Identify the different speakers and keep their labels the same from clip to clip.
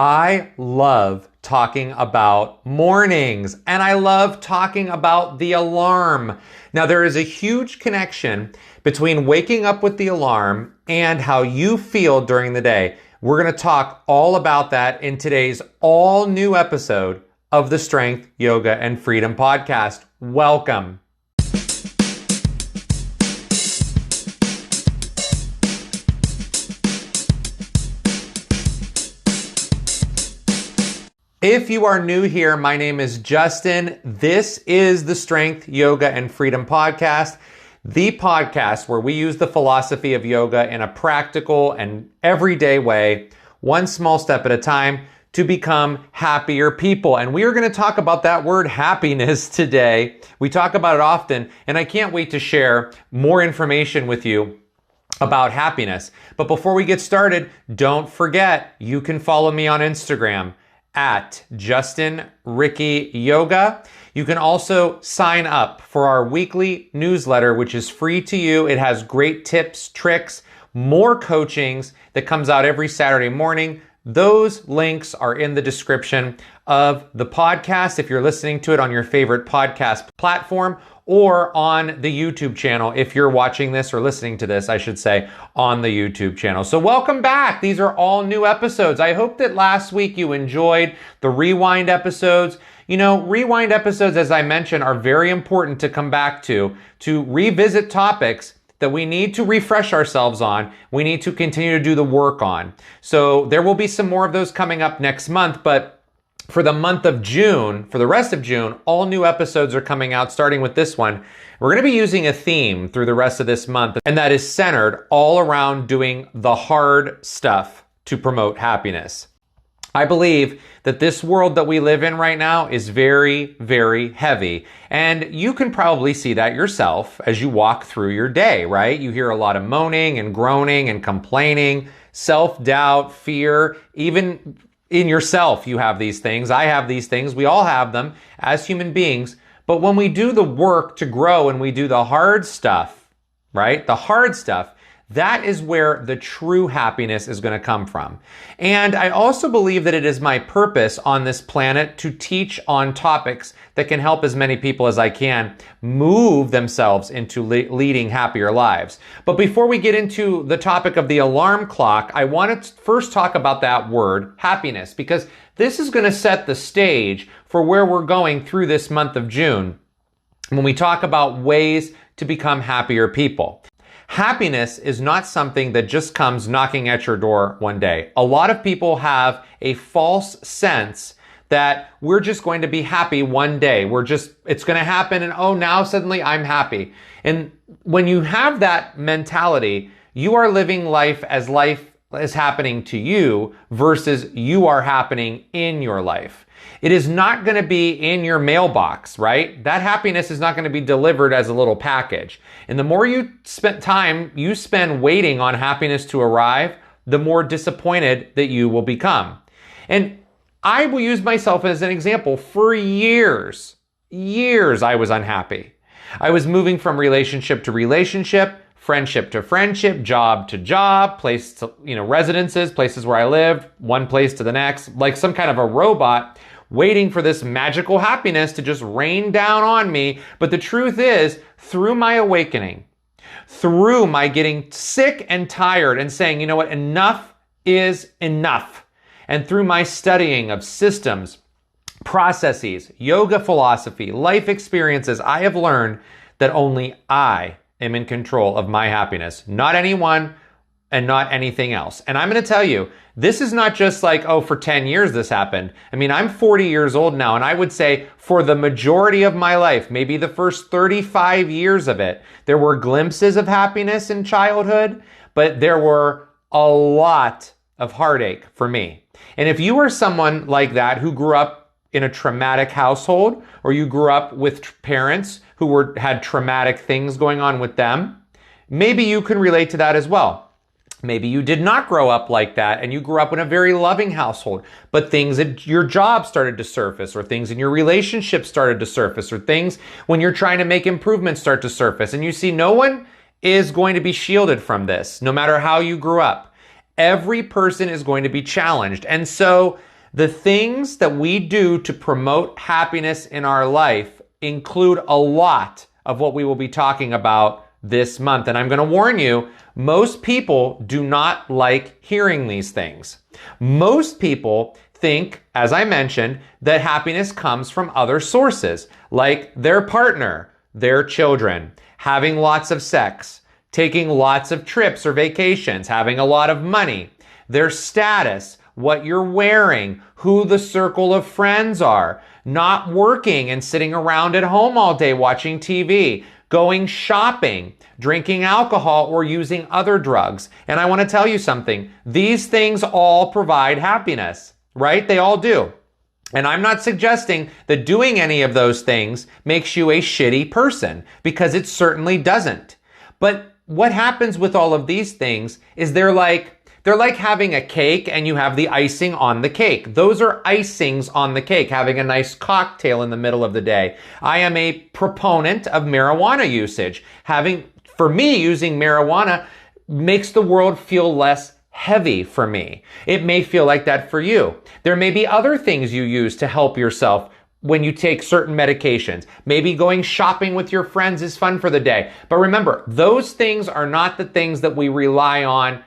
Speaker 1: I love talking about mornings, and I love talking about the alarm. Now, there is a huge connection between waking up with the alarm and how you feel during the day. We're going to talk all about that in today's all new episode of the Strength, Yoga, and Freedom podcast. Welcome. If you are new here, my name is Justin. This is the Strength, Yoga, and Freedom podcast, the podcast where we use the philosophy of yoga in a practical and everyday way, one small step at a time, to become happier people. And we are going to talk about that word happiness today. We talk about it often, and I can't wait to share more information with you about happiness. But before we get started, don't forget, you can follow me on Instagram at Justin Ricky Yoga. You can also sign up for our weekly newsletter, which is free to you. It has great tips, tricks, more coachings that comes out every Saturday morning. Those links are in the description of the podcast if you're listening to it on your favorite podcast platform, or on the YouTube channel if you're watching this or listening to this, I should say, on the YouTube channel. So welcome back. These are all new episodes. I hope that last week you enjoyed the rewind episodes. You know, rewind episodes, as I mentioned, are very important to come back to revisit topics that we need to refresh ourselves on. We need to continue to do the work on. So there will be some more of those coming up next month, but for the month of June, for the rest of June, all new episodes are coming out, starting with this one. We're going to be using a theme through the rest of this month, and that is centered all around doing the hard stuff to promote happiness. I believe that this world that we live in right now is very, very heavy. And you can probably see that yourself as you walk through your day, right? You hear a lot of moaning and groaning and complaining, self-doubt, fear, even in yourself, you have these things. I have these things. We all have them as human beings. But when we do the work to grow and we do the hard stuff, right? The hard stuff, that is where the true happiness is going to come from. And I also believe that it is my purpose on this planet to teach on topics that can help as many people as I can move themselves into leading happier lives. But before we get into the topic of the alarm clock, I want to first talk about that word, happiness, because this is going to set the stage for where we're going through this month of June when we talk about ways to become happier people. Happiness is not something that just comes knocking at your door one day. A lot of people have a false sense that we're just going to be happy one day. It's going to happen and now suddenly I'm happy. And when you have that mentality, you are living life is happening to you versus you are happening in your life. It is not going to be in your mailbox, right? That happiness is not going to be delivered as a little package. And the more you spend waiting on happiness to arrive, the more disappointed that you will become. And I will use myself as an example. For years I was unhappy. I was moving from relationship to relationship, friendship to friendship, job to job, place to, residences, places where I lived, one place to the next, like some kind of a robot, waiting for this magical happiness to just rain down on me. But the truth is, through my awakening, through my getting sick and tired and saying, you know what, enough is enough, and through my studying of systems, processes, yoga philosophy, life experiences, I have learned that only I am in control of my happiness, not anyone and not anything else. And I'm going to tell you, this is not just like, for 10 years this happened. I mean, I'm 40 years old now, and I would say for the majority of my life, maybe the first 35 years of it, there were glimpses of happiness in childhood, but there were a lot of heartache for me. And if you are someone like that who grew up in a traumatic household, or you grew up with parents who had traumatic things going on with them, maybe you can relate to that as well. Maybe you did not grow up like that and you grew up in a very loving household, but things at your job started to surface, or things in your relationship started to surface, or things when you're trying to make improvements start to surface. And you see, no one is going to be shielded from this, no matter how you grew up. Every person is going to be challenged. And so the things that we do to promote happiness in our life include a lot of what we will be talking about this month. And I'm going to warn you, most people do not like hearing these things. Most people think, as I mentioned, that happiness comes from other sources, like their partner, their children, having lots of sex, taking lots of trips or vacations, having a lot of money, their status, what you're wearing, who the circle of friends are, not working and sitting around at home all day watching TV, going shopping, drinking alcohol, or using other drugs. And I want to tell you something. These things all provide happiness, right? They all do. And I'm not suggesting that doing any of those things makes you a shitty person, because it certainly doesn't. But what happens with all of these things is they're like having a cake and you have the icing on the cake. Those are icings on the cake, having a nice cocktail in the middle of the day. I am a proponent of marijuana usage. For me, using marijuana makes the world feel less heavy for me. It may feel like that for you. There may be other things you use to help yourself when you take certain medications. Maybe going shopping with your friends is fun for the day. But remember, those things are not the things that we rely on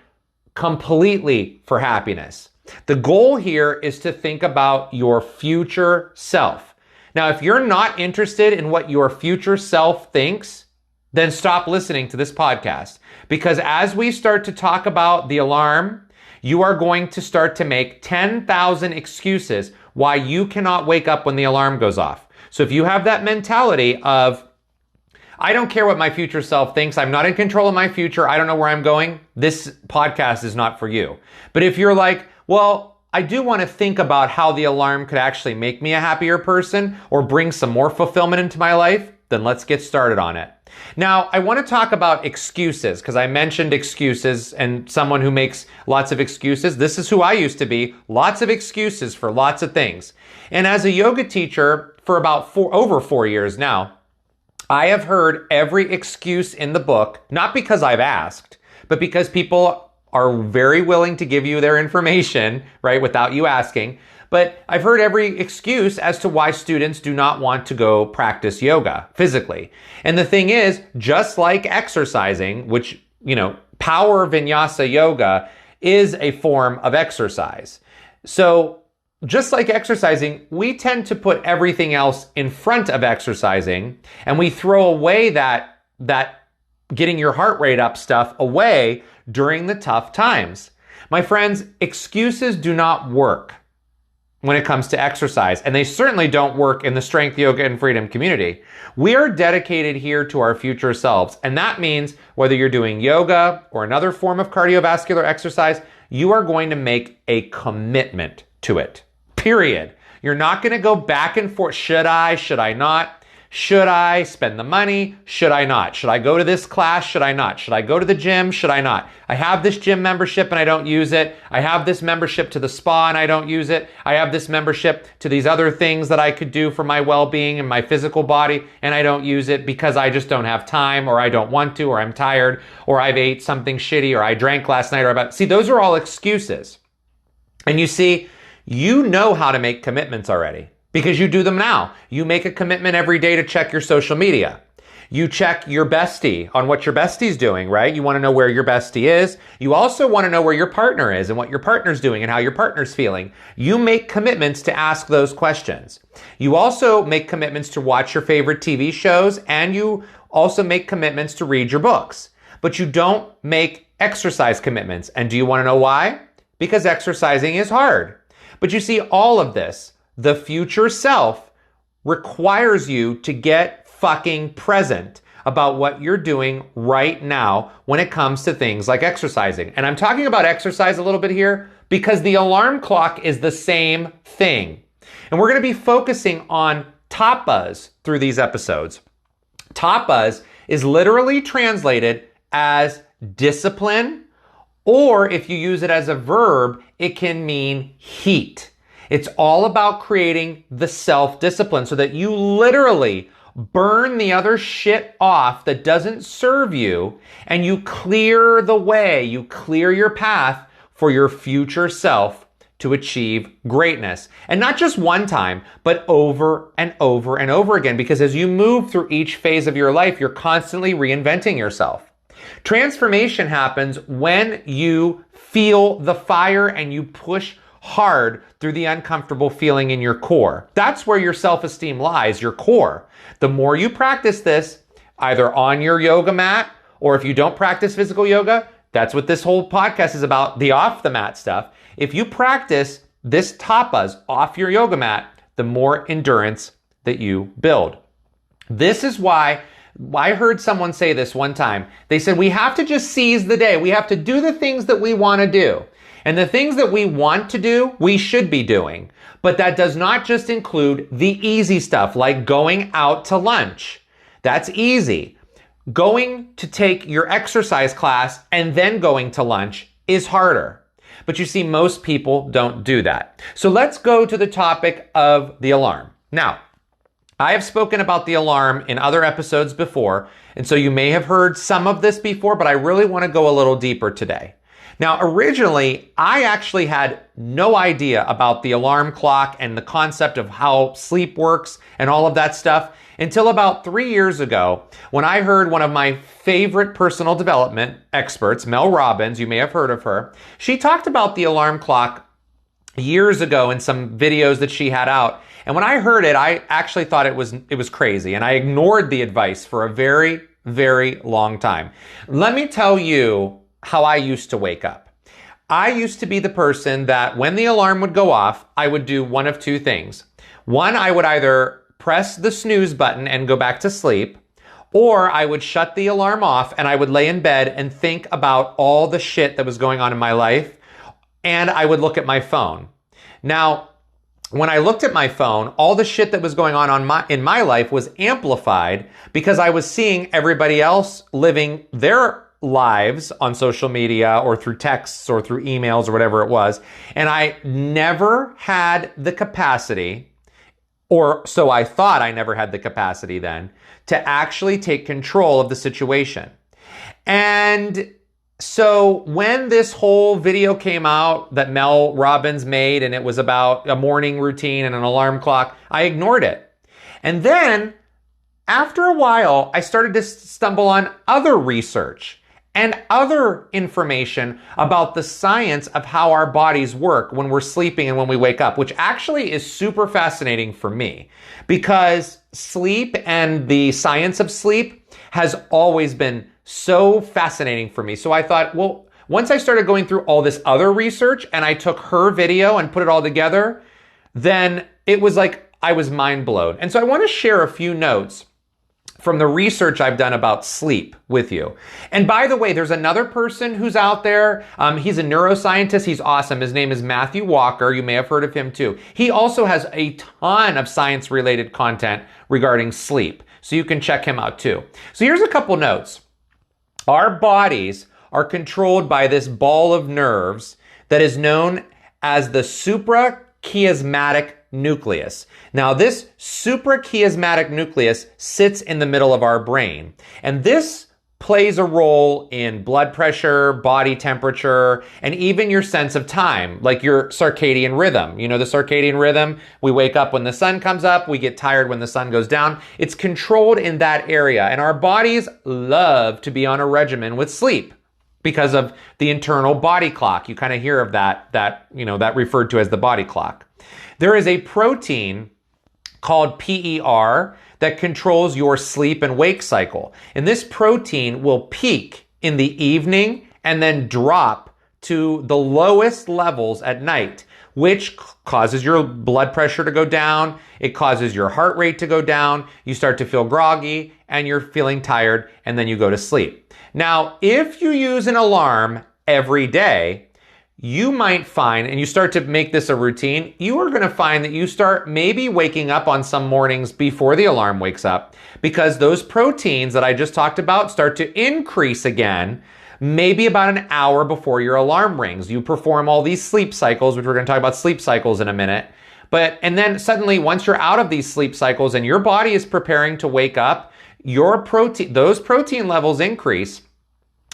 Speaker 1: completely for happiness. The goal here is to think about your future self. Now, if you're not interested in what your future self thinks, then stop listening to this podcast. Because as we start to talk about the alarm, you are going to start to make 10,000 excuses why you cannot wake up when the alarm goes off. So if you have that mentality of, I don't care what my future self thinks, I'm not in control of my future, I don't know where I'm going, this podcast is not for you. But if you're like, well, I do want to think about how the alarm could actually make me a happier person or bring some more fulfillment into my life, then let's get started on it. Now, I want to talk about excuses, because I mentioned excuses and someone who makes lots of excuses. This is who I used to be. Lots of excuses for lots of things. And as a yoga teacher for about over 4 years now, I have heard every excuse in the book, not because I've asked, but because people are very willing to give you their information, right, without you asking. But I've heard every excuse as to why students do not want to go practice yoga physically. And the thing is, just like exercising, which, power vinyasa yoga is a form of exercise. So just like exercising, we tend to put everything else in front of exercising, and we throw away that getting your heart rate up stuff away during the tough times. My friends, excuses do not work when it comes to exercise, and they certainly don't work in the Strength, Yoga, and Freedom community. We are dedicated here to our future selves, and that means whether you're doing yoga or another form of cardiovascular exercise, you are going to make a commitment to it. Period. You're not going to go back and forth. Should I? Should I not? Should I spend the money? Should I not? Should I go to this class? Should I not? Should I go to the gym? Should I not? I have this gym membership and I don't use it. I have this membership to the spa and I don't use it. I have this membership to these other things that I could do for my well-being and my physical body, and I don't use it because I just don't have time, or I don't want to, or I'm tired, or I've ate something shitty, or I drank last night, See, those are all excuses. And you see, you know how to make commitments already, because you do them now. You make a commitment every day to check your social media. You check your bestie on what your bestie's doing, right? You want to know where your bestie is. You also want to know where your partner is and what your partner's doing and how your partner's feeling. You make commitments to ask those questions. You also make commitments to watch your favorite TV shows, and you also make commitments to read your books. But you don't make exercise commitments. And do you want to know why? Because exercising is hard. But you see, all of this, the future self, requires you to get fucking present about what you're doing right now when it comes to things like exercising. And I'm talking about exercise a little bit here because the alarm clock is the same thing. And we're going to be focusing on tapas through these episodes. Tapas is literally translated as discipline, or if you use it as a verb, it can mean heat. It's all about creating the self-discipline so that you literally burn the other shit off that doesn't serve you, and you clear the way, you clear your path for your future self to achieve greatness. And not just one time, but over and over and over again, because as you move through each phase of your life, you're constantly reinventing yourself. Transformation happens when you feel the fire and you push hard through the uncomfortable feeling in your core. That's where your self-esteem lies, your core. The more you practice this, either on your yoga mat, or if you don't practice physical yoga, that's what this whole podcast is about, the off the mat stuff. If you practice this tapas off your yoga mat, the more endurance that you build. This is why I heard someone say this one time. They said, we have to just seize the day. We have to do the things that we want to do. And the things that we want to do, we should be doing. But that does not just include the easy stuff like going out to lunch. That's easy. Going to take your exercise class and then going to lunch is harder. But you see, most people don't do that. So let's go to the topic of the alarm. Now, I have spoken about the alarm in other episodes before, and so you may have heard some of this before, but I really want to go a little deeper today. Now, originally, I actually had no idea about the alarm clock and the concept of how sleep works and all of that stuff until about 3 years ago when I heard one of my favorite personal development experts, Mel Robbins, you may have heard of her. She talked about the alarm clock years ago in some videos that she had out. And when I heard it, I actually thought it was crazy, and I ignored the advice for a very, very long time. Let me tell you how I used to wake up. I used to be the person that when the alarm would go off, I would do one of two things. One, I would either press the snooze button and go back to sleep, or I would shut the alarm off and I would lay in bed and think about all the shit that was going on in my life, and I would look at my phone. Now, when I looked at my phone, all the shit that was going on in my life was amplified because I was seeing everybody else living their lives on social media or through texts or through emails or whatever it was. And I never had the capacity, or so I thought I never had the capacity then, to actually take control of the situation. And so when this whole video came out that Mel Robbins made, and it was about a morning routine and an alarm clock, I ignored it. And then after a while, I started to stumble on other research and other information about the science of how our bodies work when we're sleeping and when we wake up, which actually is super fascinating for me because sleep and the science of sleep has always been so fascinating for me. So I thought, well, once I started going through all this other research and I took her video and put it all together, then it was like I was mind blown. And so I want to share a few notes from the research I've done about sleep with you. And by the way, there's another person who's out there. He's a neuroscientist. He's awesome. His name is Matthew Walker. You may have heard of him too. He also has a ton of science-related content regarding sleep. So you can check him out too. So here's a couple notes. Our bodies are controlled by this ball of nerves that is known as the suprachiasmatic nucleus. Now, this suprachiasmatic nucleus sits in the middle of our brain, and this plays a role in blood pressure, body temperature, and even your sense of time, like your circadian rhythm. You know the circadian rhythm? We wake up when the sun comes up, we get tired when the sun goes down. It's controlled in that area, and our bodies love to be on a regimen with sleep because of the internal body clock. You kind of hear of that referred to as the body clock. There is a protein called PER that controls your sleep and wake cycle. And this protein will peak in the evening and then drop to the lowest levels at night, which causes your blood pressure to go down. It causes your heart rate to go down. You start to feel groggy and you're feeling tired, and then you go to sleep. Now, if you use an alarm every day, you might find, and you start to make this a routine, you are going to find that you start maybe waking up on some mornings before the alarm wakes up, because those proteins that I just talked about start to increase again, maybe about an hour before your alarm rings. You perform all these sleep cycles, which we're going to talk about sleep cycles in a minute. And then suddenly, once you're out of these sleep cycles and your body is preparing to wake up, those protein levels increase,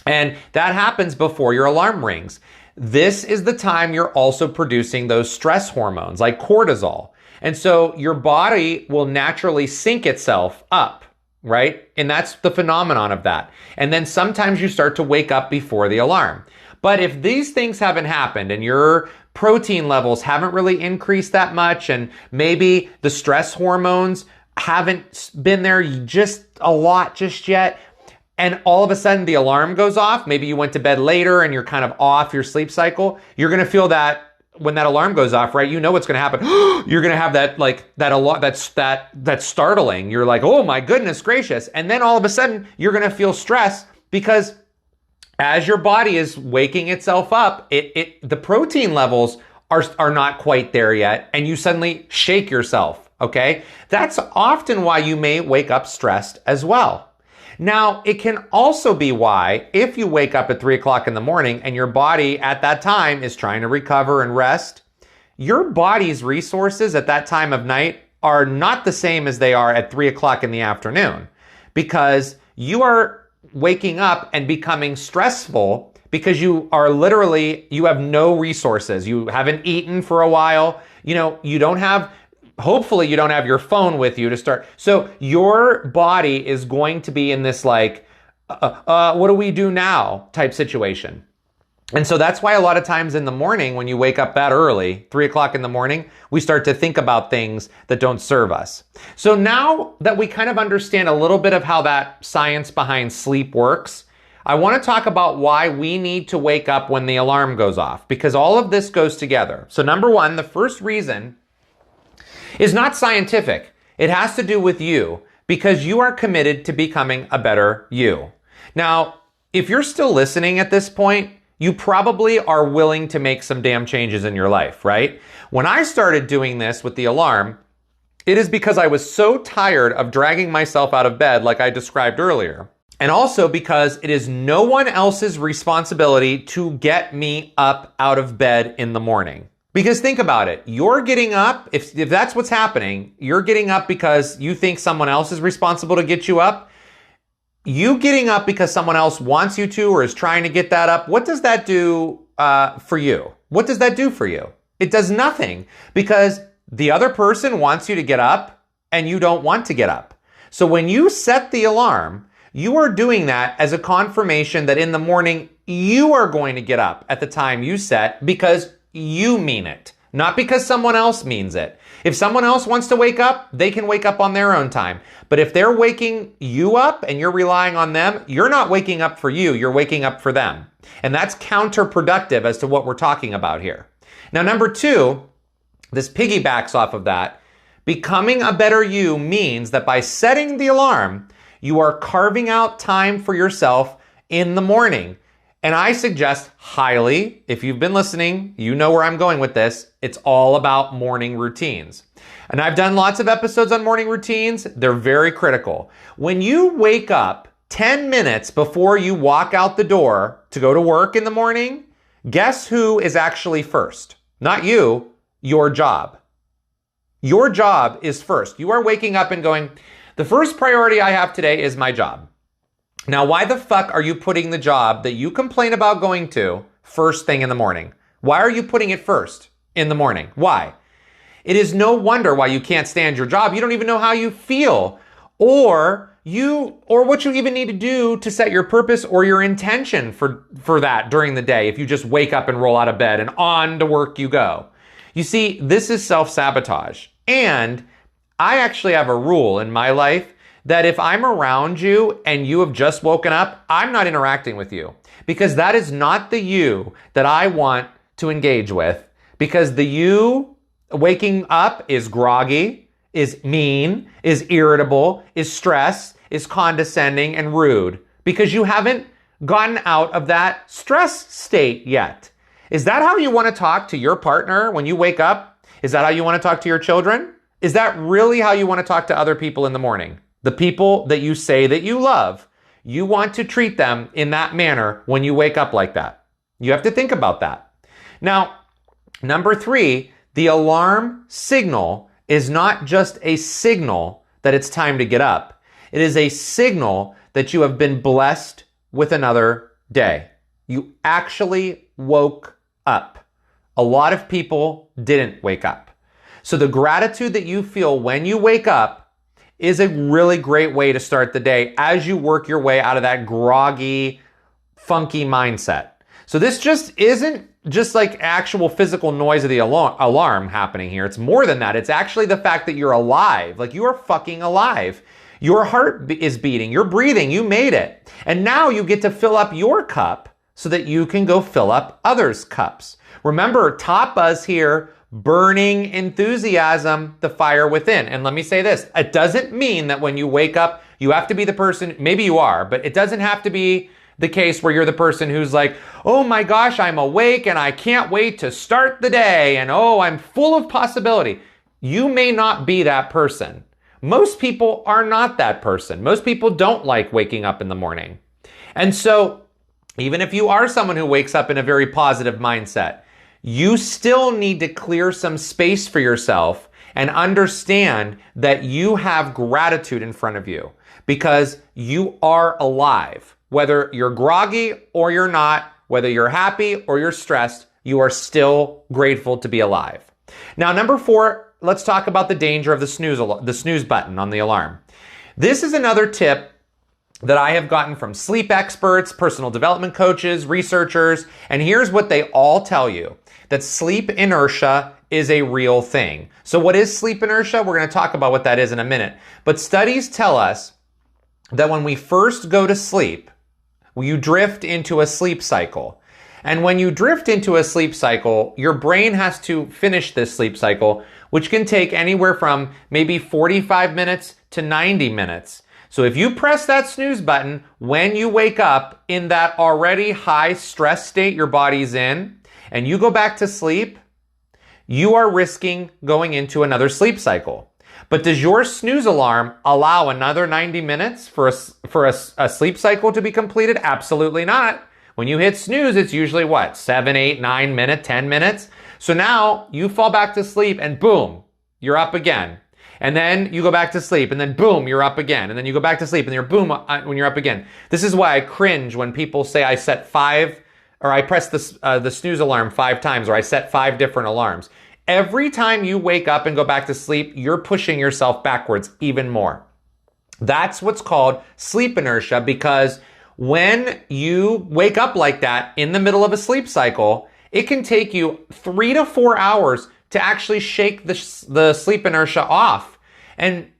Speaker 1: and that happens before your alarm rings. this is the time you're also producing those stress hormones like cortisol. And so your body will naturally sync itself up, right? And that's the phenomenon of that. And then sometimes you start to wake up before the alarm. But if these things haven't happened and your protein levels haven't really increased that much, and maybe the stress hormones haven't been there just a lot just yet, and all of a sudden the alarm goes off, maybe you went to bed later and you're kind of off your sleep cycle, you're going to feel that when that alarm goes off, right? You know what's going to happen. You're going to have that, like, that alarm, that's startling. You're like, oh my goodness gracious. And then all of a sudden you're going to feel stress because as your body is waking itself up, the protein levels are not quite there yet, and you suddenly shake yourself, okay? That's often why you may wake up stressed as well. Now, it can also be why, if you wake up at 3 o'clock in the morning and your body at that time is trying to recover and rest, your body's resources at that time of night are not the same as they are at 3 o'clock in the afternoon, because you are waking up and becoming stressful because you have no resources. You haven't eaten for a while. Hopefully you don't have your phone with you to start. So your body is going to be in this like, what do we do now type situation. And so that's why a lot of times in the morning when you wake up that early, 3 o'clock in the morning, we start to think about things that don't serve us. So now that we kind of understand a little bit of how that science behind sleep works, I want to talk about why we need to wake up when the alarm goes off, because all of this goes together. So number one, the first reason is not scientific. It has to do with you, because you are committed to becoming a better you. Now, if you're still listening at this point, you probably are willing to make some damn changes in your life, right? When I started doing this with the alarm, it is because I was so tired of dragging myself out of bed like I described earlier. And also because it is no one else's responsibility to get me up out of bed in the morning. Because think about it, you're getting up, if that's what's happening, you're getting up because you think someone else is responsible to get you up. You getting up because someone else wants you to or is trying to get that up, what does that do for you? What does that do for you? It does nothing, because the other person wants you to get up and you don't want to get up. So when you set the alarm, you are doing that as a confirmation that in the morning you are going to get up at the time you set because you mean it, not because someone else means it. If someone else wants to wake up, they can wake up on their own time. But if they're waking you up and you're relying on them, you're not waking up for you, you're waking up for them. And that's counterproductive as to what we're talking about here. Now, number two, this piggybacks off of that. Becoming a better you means that by setting the alarm, you are carving out time for yourself in the morning. And I suggest highly, if you've been listening, you know where I'm going with this. It's all about morning routines. And I've done lots of episodes on morning routines. They're very critical. When you wake up 10 minutes before you walk out the door to go to work in the morning, guess who is actually first? Not you, your job. Your job is first. You are waking up and going, the first priority I have today is my job. Now, why the fuck are you putting the job that you complain about going to first thing in the morning? Why are you putting it first in the morning? Why? It is no wonder why you can't stand your job. You don't even know how you feel or what you even need to do to set your purpose or your intention for that during the day if you just wake up and roll out of bed and on to work you go. You see, this is self-sabotage. And I actually have a rule in my life that if I'm around you and you have just woken up, I'm not interacting with you, because that is not the you that I want to engage with, because the you waking up is groggy, is mean, is irritable, is stressed, is condescending and rude, because you haven't gotten out of that stress state yet. Is that how you want to talk to your partner when you wake up? Is that how you want to talk to your children? Is that really how you want to talk to other people in the morning? The people that you say that you love, you want to treat them in that manner when you wake up like that. You have to think about that. Now, number three, the alarm signal is not just a signal that it's time to get up. It is a signal that you have been blessed with another day. You actually woke up. A lot of people didn't wake up. So the gratitude that you feel when you wake up is a really great way to start the day as you work your way out of that groggy, funky mindset. So this just isn't just like actual physical noise of the alarm happening here. It's more than that. It's actually the fact that you're alive. Like, you are fucking alive. Your heart is beating. You're breathing. You made it. And now you get to fill up your cup so that you can go fill up others' cups. Remember, Tapa's here, burning enthusiasm, the fire within. And let me say this. It doesn't mean that when you wake up, you have to be the person, maybe you are, but it doesn't have to be the case where you're the person who's like, oh my gosh, I'm awake and I can't wait to start the day, and oh, I'm full of possibility. You may not be that person. Most people are not that person. Most people don't like waking up in the morning. And so even if you are someone who wakes up in a very positive mindset, you still need to clear some space for yourself and understand that you have gratitude in front of you because you are alive. Whether you're groggy or you're not, whether you're happy or you're stressed, you are still grateful to be alive. Now, number 4, let's talk about the danger of the snooze button on the alarm. This is another tip that I have gotten from sleep experts, personal development coaches, researchers, and here's what they all tell you, that sleep inertia is a real thing. So what is sleep inertia? We're going to talk about what that is in a minute. But studies tell us that when we first go to sleep, you drift into a sleep cycle. And when you drift into a sleep cycle, your brain has to finish this sleep cycle, which can take anywhere from maybe 45 minutes to 90 minutes. So if you press that snooze button when you wake up in that already high stress state your body's in, and you go back to sleep, you are risking going into another sleep cycle. But does your snooze alarm allow another 90 minutes for a sleep cycle to be completed? Absolutely not. When you hit snooze, it's usually what? 7, 8, 9 minutes, 10 minutes. So now you fall back to sleep and boom, you're up again. And then you go back to sleep and then boom, you're up again. And then you go back to sleep and you're boom when you're up again. This is why I cringe when people say I set 5 or I press the snooze alarm 5 times or I set 5 different alarms. Every time you wake up and go back to sleep, you're pushing yourself backwards even more. That's what's called sleep inertia, because when you wake up like that in the middle of a sleep cycle, it can take you 3 to 4 hours to actually shake the sleep inertia off. And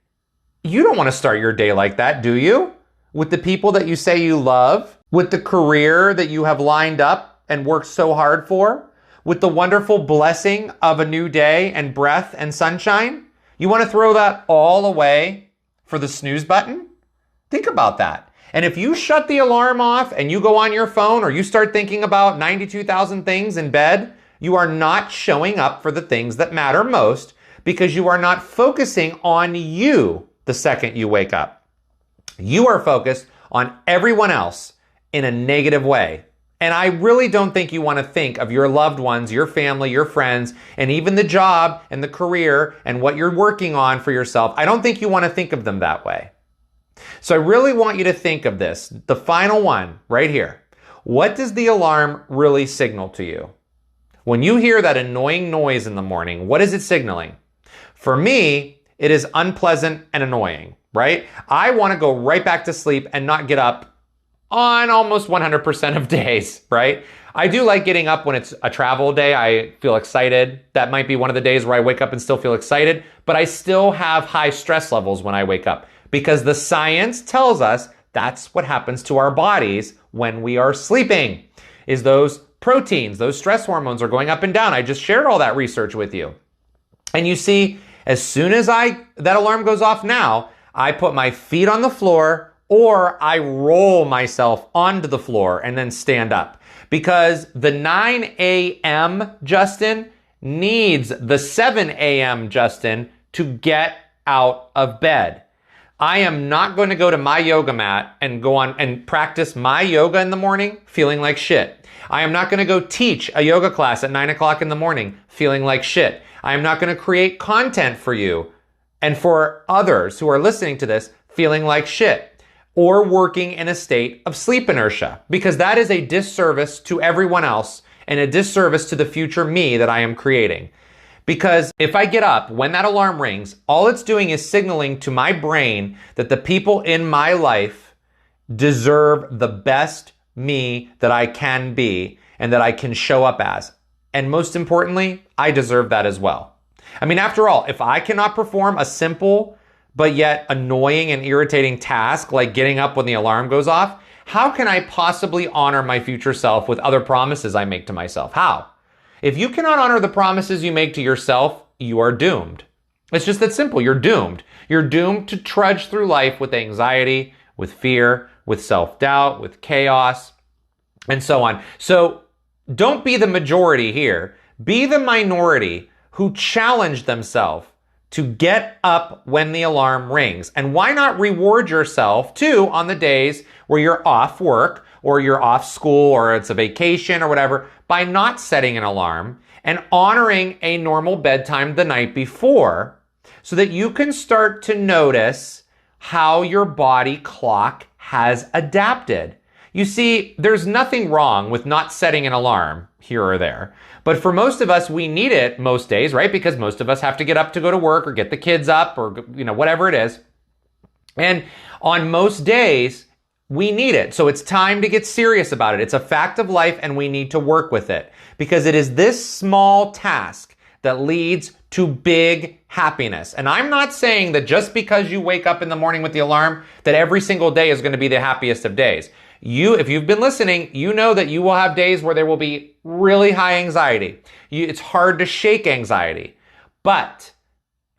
Speaker 1: you don't want to start your day like that, do you? With the people that you say you love, with the career that you have lined up and worked so hard for, with the wonderful blessing of a new day and breath and sunshine? You want to throw that all away for the snooze button? Think about that. And if you shut the alarm off and you go on your phone or you start thinking about 92,000 things in bed, you are not showing up for the things that matter most because you are not focusing on you the second you wake up. You are focused on everyone else in a negative way. And I really don't think you want to think of your loved ones, your family, your friends, and even the job and the career and what you're working on for yourself. I don't think you want to think of them that way. So I really want you to think of this, the final one right here. What does the alarm really signal to you? When you hear that annoying noise in the morning, what is it signaling? For me, it is unpleasant and annoying, right? I want to go right back to sleep and not get up on almost 100% of days, right? I do like getting up when it's a travel day. I feel excited. That might be one of the days where I wake up and still feel excited, but I still have high stress levels when I wake up because the science tells us that's what happens to our bodies when we are sleeping, is those proteins, those stress hormones are going up and down. I just shared all that research with you. And you see, as soon as that alarm goes off now, I put my feet on the floor or I roll myself onto the floor and then stand up. Because the 9 a.m. Justin needs the 7 a.m. Justin to get out of bed. I am not going to go to my yoga mat and go on and practice my yoga in the morning feeling like shit. I am not going to go teach a yoga class at 9 o'clock in the morning feeling like shit. I am not going to create content for you and for others who are listening to this feeling like shit or working in a state of sleep inertia, because that is a disservice to everyone else and a disservice to the future me that I am creating. Because if I get up when that alarm rings, all it's doing is signaling to my brain that the people in my life deserve the best me that I can be and that I can show up as. And most importantly, I deserve that as well. I mean, after all, if I cannot perform a simple but yet annoying and irritating task like getting up when the alarm goes off, how can I possibly honor my future self with other promises I make to myself? How? If you cannot honor the promises you make to yourself, you are doomed. It's just that simple. You're doomed. You're doomed to trudge through life with anxiety, with fear, with self-doubt, with chaos, and so on. So don't be the majority here. Be the minority who challenge themselves to get up when the alarm rings. And why not reward yourself too on the days where you're off work or you're off school or it's a vacation or whatever by not setting an alarm and honoring a normal bedtime the night before so that you can start to notice how your body clock has adapted. You see, there's nothing wrong with not setting an alarm here or there. But for most of us, we need it most days, right? Because most of us have to get up to go to work or get the kids up or, whatever it is. And on most days, we need it. So it's time to get serious about it. It's a fact of life and we need to work with it because it is this small task that leads to big happiness. And I'm not saying that just because you wake up in the morning with the alarm, that every single day is going to be the happiest of days. If you've been listening, you know that you will have days where there will be really high anxiety. It's hard to shake anxiety. But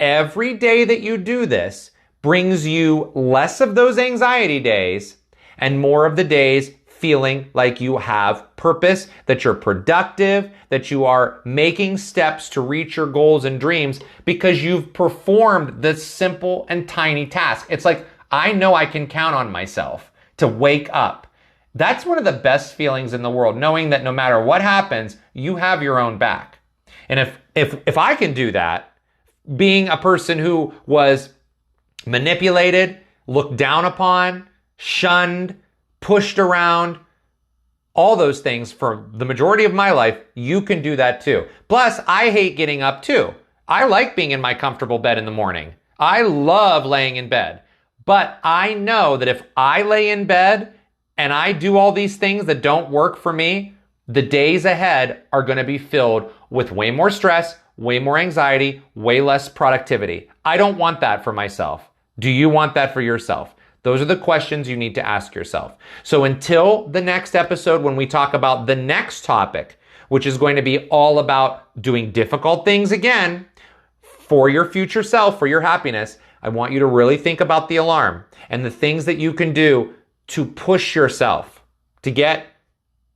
Speaker 1: every day that you do this brings you less of those anxiety days and more of the days feeling like you have purpose, that you're productive, that you are making steps to reach your goals and dreams because you've performed this simple and tiny task. It's like, I know I can count on myself to wake up. That's one of the best feelings in the world, knowing that no matter what happens, you have your own back. And if I can do that, being a person who was manipulated, looked down upon, shunned, pushed around, all those things for the majority of my life, you can do that too. Plus, I hate getting up too. I like being in my comfortable bed in the morning. I love laying in bed. But I know that if I lay in bed and I do all these things that don't work for me, the days ahead are going to be filled with way more stress, way more anxiety, way less productivity. I don't want that for myself. Do you want that for yourself? Those are the questions you need to ask yourself. So until the next episode, when we talk about the next topic, which is going to be all about doing difficult things again for your future self, for your happiness, I want you to really think about the alarm and the things that you can do to push yourself to get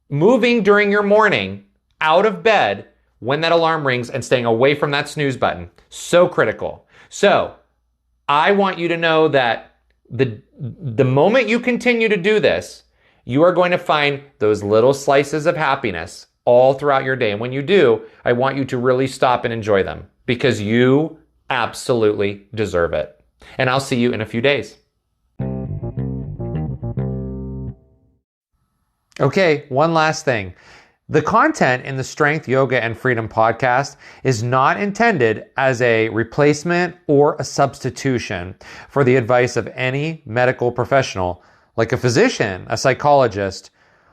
Speaker 1: moving during your morning out of bed when that alarm rings and staying away from that snooze button. So critical. So I want you to know that the moment you continue to do this, you are going to find those little slices of happiness all throughout your day. And when you do, I want you to really stop and enjoy them because you absolutely deserve it. And I'll see you in a few days. Okay, one last thing. The content in the Strength, Yoga, and Freedom podcast is not intended as a replacement or a substitution for the advice of any medical professional, like a physician, a psychologist,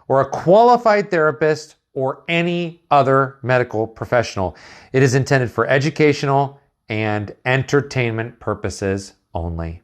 Speaker 1: or a qualified therapist, or any other medical professional. It is intended for educational and entertainment purposes only.